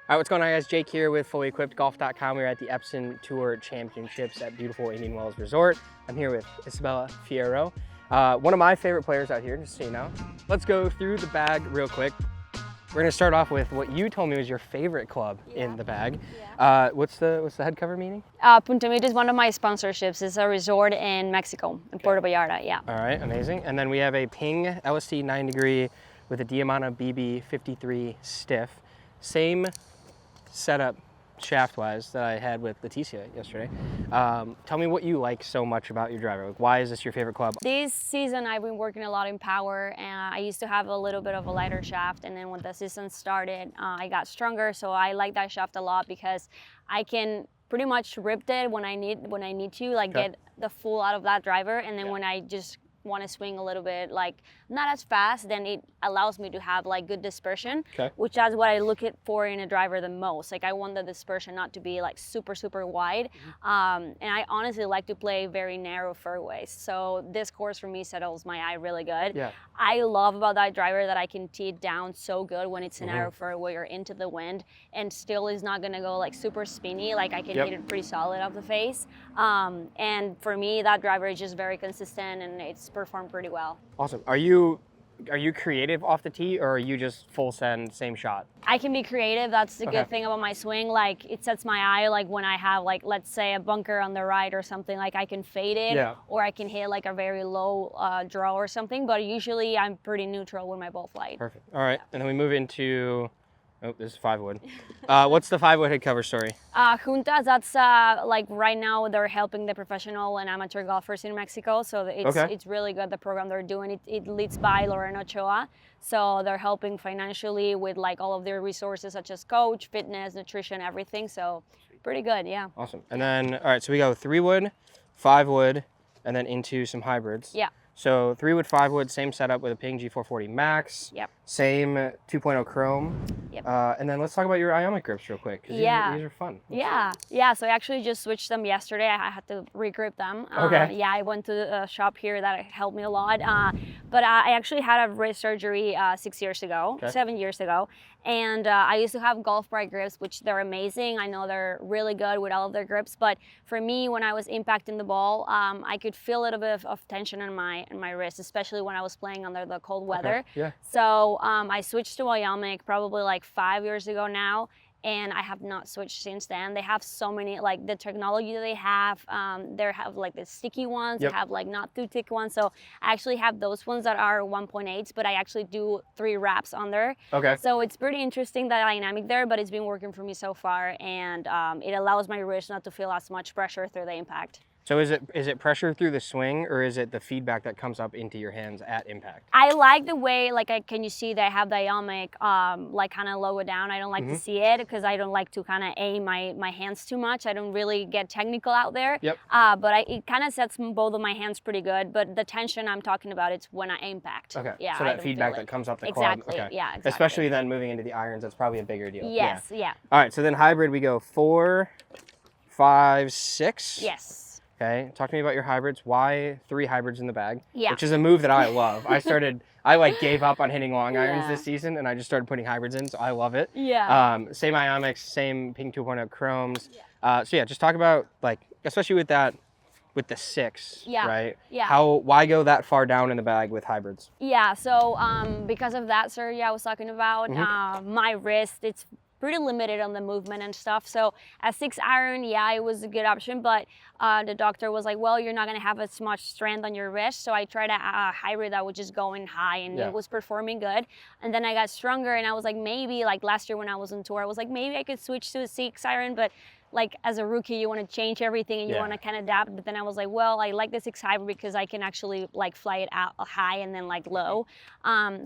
All right, what's going on, guys? Jake here with Fully Equipped Golf.com. We're at the Epson Tour Championships at beautiful Indian Wells Resort. I'm here with Isabella Fierro, one of my favorite players out here, just so you know. Let's go through the bag real quick. We're gonna start off with what you told me was your favorite club in the bag. Yeah. What's the head cover meaning? Punta Mita is one of my sponsorships. It's a resort in Mexico, in Puerto Vallarta, yeah. All right, amazing. And then we have a Ping LST 9 degree with a Diamana BB 53 stiff. Same setup shaft-wise that I had with Leticia yesterday. Tell me what you like so much about your driver. Like, why is this your favorite club? This season I've been working a lot in power, and I used to have a little bit of a lighter shaft, and then when the season started, I got stronger, so I like that shaft a lot because I can pretty much rip it when I need to, like get the full out of that driver, and then when I just want to swing a little bit, like not as fast, then it allows me to have like good dispersion, which is what I look for in a driver the most. Like I want the dispersion not to be like super wide, and I honestly like to play very narrow fairways. So this course for me settles my eye really good. I love about that driver that I can tee it down so good when it's a narrow fairway or into the wind, and still is not gonna go like super spinny. Like I can hit it pretty solid off the face, and for me that driver is just very consistent and it's performed pretty well. Awesome. Are you creative off the tee, or are you just full send, same shot? I can be creative. That's the good thing about my swing. Like it sets my eye, like when I have like, let's say a bunker on the right or something, like I can fade it or I can hit like a very low draw or something, but usually I'm pretty neutral with my ball flight. Perfect. All right, and then we move into, oh, this is 5-wood. What's the 5-wood head cover story? Juntas, that's like right now they're helping the professional and amateur golfers in Mexico. So it's really good, the program they're doing. It leads by Lorena Ochoa. So they're helping financially with like all of their resources such as coach, fitness, nutrition, everything. So pretty good, yeah. Awesome. And then, all right, so we go 3-wood, 5-wood, and then into some hybrids. Yeah. So 3-wood, 5-wood, same setup with a Ping G440 Max. Yep. Same 2.0 Chrome. Yep. And then let's talk about your Ionic grips real quick. These are fun. Yeah. So I actually just switched them yesterday. I had to re-grip them. Yeah, I went to a shop here that helped me a lot. But I actually had a wrist surgery 7 years ago. And I used to have Golf Bright grips, which they're amazing. I know they're really good with all of their grips. But for me, when I was impacting the ball, I could feel a little bit of tension in my wrist, especially when I was playing under the cold weather. So I switched to Ionic probably like 5 years ago now, and I have not switched since then. They have so many, like the technology that they have like the sticky ones, they have like not too thick ones. So I actually have those ones that are 1.8s, but I actually do 3 wraps on there. So it's pretty interesting, that dynamic there, but it's been working for me so far, and it allows my wrist not to feel as much pressure through the impact. So is it pressure through the swing, or is it the feedback that comes up into your hands at impact? I like the way, like, can you see that I have the Ionic, like kind of lower down. I don't like to see it because I don't like to kind of aim my hands too much. I don't really get technical out there. But it kind of sets both of my hands pretty good. But the tension I'm talking about, it's when I impact. Yeah, so that feedback that comes up the club. Yeah, exactly. Especially then moving into the irons, that's probably a bigger deal. Yes, All right, so then hybrid, we go 4, 5, 6. Yes. Okay, talk to me about your hybrids. Why 3 hybrids in the bag? Yeah. Which is a move that I love. I like gave up on hitting long irons this season, and I just started putting hybrids in, so I love it. Same Ionics, same Ping 2.0 Chromes. So yeah, just talk about, like, especially with that, with the 6, right? Why go that far down in the bag with hybrids? Yeah, so because of that surgery I was talking about, my wrist, it's pretty limited on the movement and stuff. So a 6 iron, it was a good option, but the doctor was like, well, you're not gonna have as much strength on your wrist. So I tried a hybrid that was just going high, and it was performing good. And then I got stronger, and I was like, maybe, like last year when I was on tour, I was like, maybe I could switch to a 6 iron, but like as a rookie, you want to change everything and you want to kind of adapt. But then I was like, well, I like the 6 hybrid because I can actually like fly it out high and then like low. And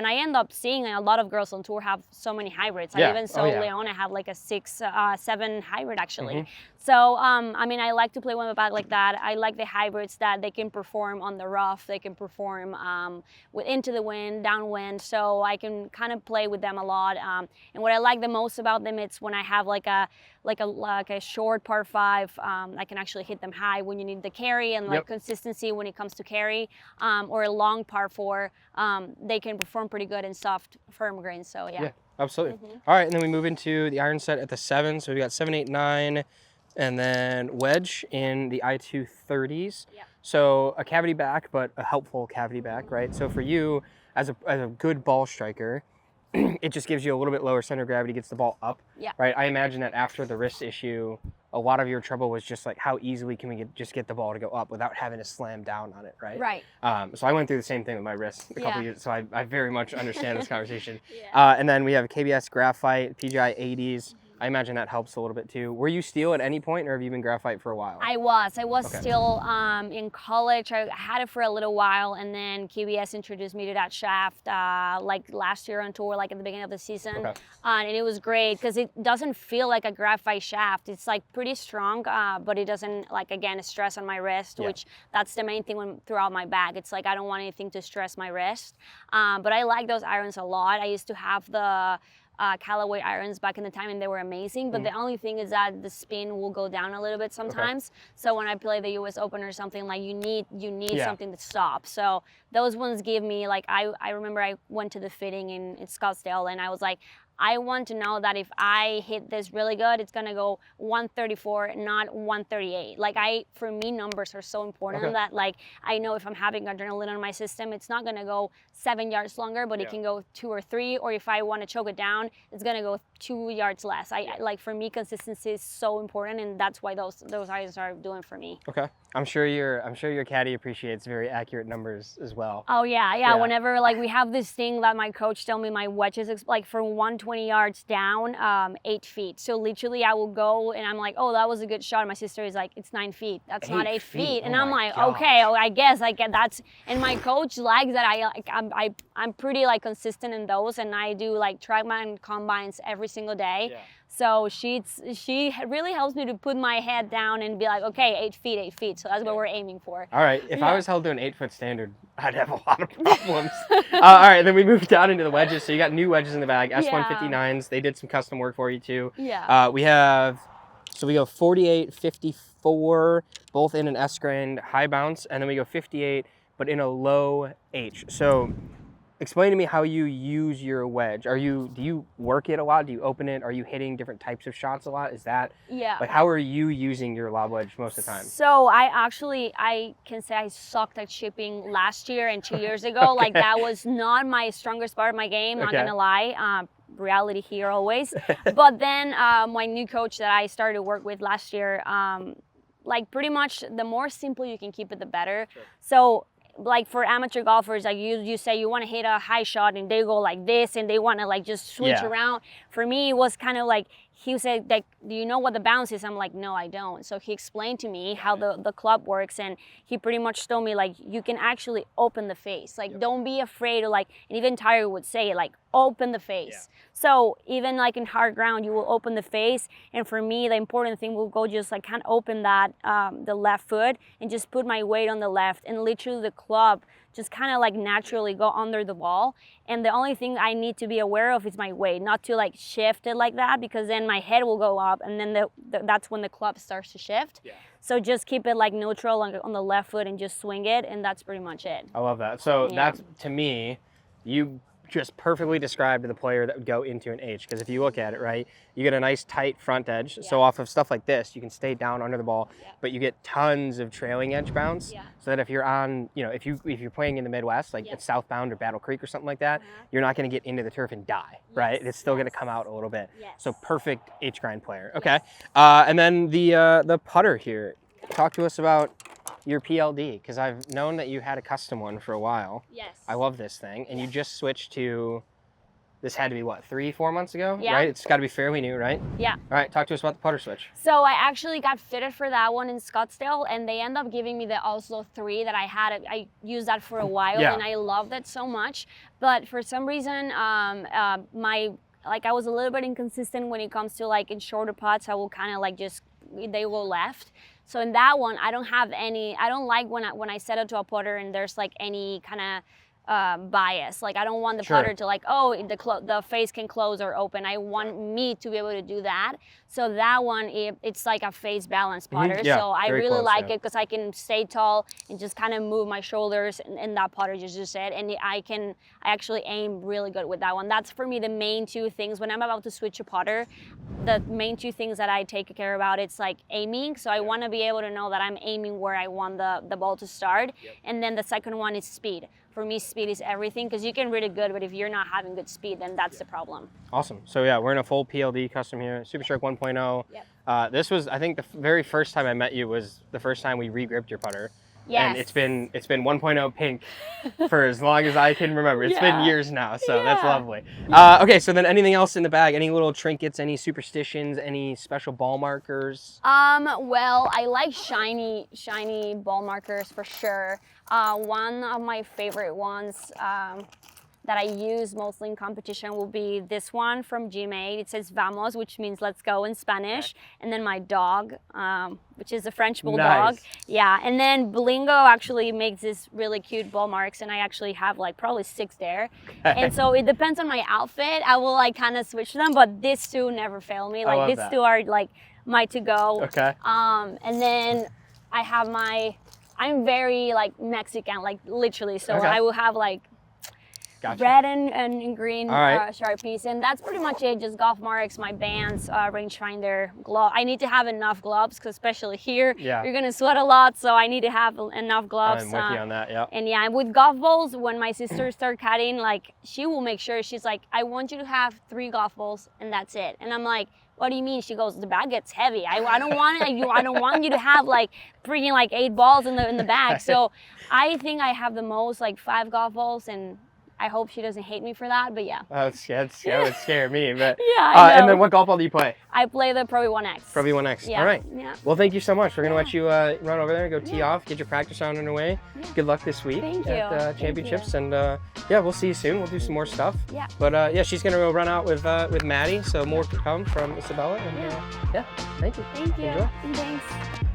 I end up seeing a lot of girls on tour have so many hybrids. I even saw Leona have like a 6-7 hybrid actually. So, I mean, I like to play with a bag like that. I like the hybrids that they can perform on the rough. They can perform into the wind, downwind. So I can kind of play with them a lot. And what I like the most about them, it's when I have like a short par 5, I can actually hit them high when you need the carry and like consistency when it comes to carry, or a long par 4, they can perform pretty good in soft, firm greens. So yeah. Absolutely. All right, and then we move into the iron set at the 7. So we got 7, 8, 9, and then wedge in the I-230s. Yeah. So a cavity back, but a helpful cavity back, right? So for you, as a good ball striker, it just gives you a little bit lower center of gravity, gets the ball up, right? I imagine that after the wrist issue, a lot of your trouble was just like how easily can we just get the ball to go up without having to slam down on it, right? Right. So I went through the same thing with my wrist a couple years, so I very much understand this conversation. Yeah. And then we have KBS graphite, PGI 80s. I imagine that helps a little bit too. Were you steel at any point, or have you been graphite for a while? I was still in college. I had it for a little while, and then KBS introduced me to that shaft like last year on tour, like at the beginning of the season. And it was great because it doesn't feel like a graphite shaft. It's like pretty strong, but it doesn't like, again, stress on my wrist, which that's the main thing throughout my bag. It's like I don't want anything to stress my wrist. But I like those irons a lot. I used to have the Callaway irons back in the time, and they were amazing, but the only thing is that the spin will go down a little bit sometimes. So when I play the US Open or something, like you need something to stop. So those ones give me, like, I remember I went to the fitting in Scottsdale, and I was like, I want to know that if I hit this really good, it's gonna go 134, not 138. Like for me, numbers are so important that like I know if I'm having adrenaline on my system, it's not gonna go 7 yards longer, but it can go 2 or 3. Or if I want to choke it down, it's gonna go 2 yards less. I like, for me, consistency is so important, and that's why those irons are doing for me. Okay. I'm sure your caddy appreciates very accurate numbers as well. Oh yeah. Whenever like we have this thing that my coach told me my wedge is like for 120 yards down, 8 feet. So literally I will go and I'm like, oh, that was a good shot. And my sister is like, it's 9 feet. That's not 8 feet. And I'm like, okay, I guess I get that. And my coach likes that I'm pretty like consistent in those, and I do like TrackMan combines every single day. So she really helps me to put my head down and be like, okay, 8 feet, 8 feet. So that's what we're aiming for. All right. If I was held to an 8-foot standard, I'd have a lot of problems. All right. Then we moved down into the wedges. So you got new wedges in the bag, S159s. They did some custom work for you too. Yeah. We go 48, 54, both in an S grain, high bounce, and then we go 58, but in a low H. So explain to me how you use your wedge. Do you work it a lot? Do you open it? Are you hitting different types of shots a lot? Is that like, how are you using your lob wedge most of the time? So I can say I sucked at chipping last year and 2 years ago. Like that was not my strongest part of my game, not gonna lie. Reality here always. But then my new coach that I started to work with last year, like pretty much the more simple you can keep it, the better. So like for amateur golfers, like you say you want to hit a high shot and they go like this and they want to like just switch around. For me, it was kind of like, he said, like, do you know what the bounce is? I'm like, no, I don't. So he explained to me how the club works, and he pretty much told me like you can actually open the face. Like don't be afraid of like, and even Tiger would say like open the face. So even like in hard ground, you will open the face. And for me, the important thing will go just like kind of open that the left foot and just put my weight on the left, and literally the club just kind of like naturally go under the ball. And the only thing I need to be aware of is my weight, not to like shift it like that, because then my head will go up, and then that's when the club starts to shift. So just keep it like neutral on the left foot and just swing it, and that's pretty much it. I love that. So that's, to me, you just perfectly described the player that would go into an H, because if you look at it, right, you get a nice tight front edge. So off of stuff like this, you can stay down under the ball, but you get tons of trailing edge bounce. So that if you're on, if you're playing in the Midwest, like at Southbound or Battle Creek or something like that, you're not going to get into the turf and die, right? It's still going to come out a little bit. So perfect H grind player. Okay. And then the putter here. Talk to us about your PLD, because I've known that you had a custom one for a while. I love this thing, and you just switched to, this had to be what, 3-4 months ago, right? It's got to be fairly new, right? All right, talk to us about the putter switch. So I actually got fitted for that one in Scottsdale, and they end up giving me the Oslo 3 that I had. I used that for a while, and I loved it so much. But for some reason, I was a little bit inconsistent when it comes to like in shorter putts. I will kind of like they go left. So in that one, I don't like when I set it to a putter and there's like any kind bias. Like I don't want the putter to like, oh, the face can close or open. I want me to be able to do that. So that one, it's like a face balance putter. Yeah, so I really close, like it because I can stay tall and just kind of move my shoulders in that putter you just said. And I actually aim really good with that one. That's for me the main two things. When I'm about to switch a putter, the main two things that I take care about, it's like aiming. So I want to be able to know that I'm aiming where I want the ball to start. And then the second one is speed. For me, speed is everything because you can read it good, but if you're not having good speed, then that's the problem. Awesome. So yeah, we're in a full PLD custom here, Super Stroke 1.0. Yep. This was, I think, the very first time I met you was the first time we re-gripped your putter. Yes. And it's been 1.0 pink for as long as I can remember. It's been years now, so that's lovely. Okay, so then anything else in the bag? Any little trinkets, any superstitions, any special ball markers? Well, I like shiny ball markers for sure. One of my favorite ones that I use mostly in competition will be this one from Gmaid. It says Vamos, which means let's go in Spanish. And then my dog, which is a French bulldog. Nice. Yeah, and then Blingo actually makes this really cute ball marks, and I actually have like probably 6 there. And so it depends on my outfit. I will like kind of switch them, but these two never fail me. Like these two are like my to-go. Okay. And then I have I'm very like Mexican, like literally. So I will have like red and green Sharpies, and that's pretty much it. Just golf marks, my bands, rangefinder, glove. I need to have enough gloves because especially here, you're gonna sweat a lot, so I need to have enough gloves. I'm with you on that, yeah. And with golf balls, when my sisters start cutting, like she will make sure, she's like, I want you to have 3 golf balls and that's it. And I'm like, what do you mean? She goes, the bag gets heavy. I don't want it. I don't want you to have like freaking like 8 balls in the bag. So I think I have the most like 5 golf balls, and I hope she doesn't hate me for that, but yeah. That would scare me. But I know. And then what golf ball do you play? I play the Pro V1X. Pro V1X. Yeah. All right. Yeah. Well, thank you so much. We're going to let you run over there and go tee off, get your practice on underway. Yeah. Good luck this week at championships. And yeah, we'll see you soon. We'll do some more stuff. Yeah. But yeah, she's going to go run out with Maddie, so more to come from Isabella. And yeah, thank you. Thank you. Enjoy. And thanks.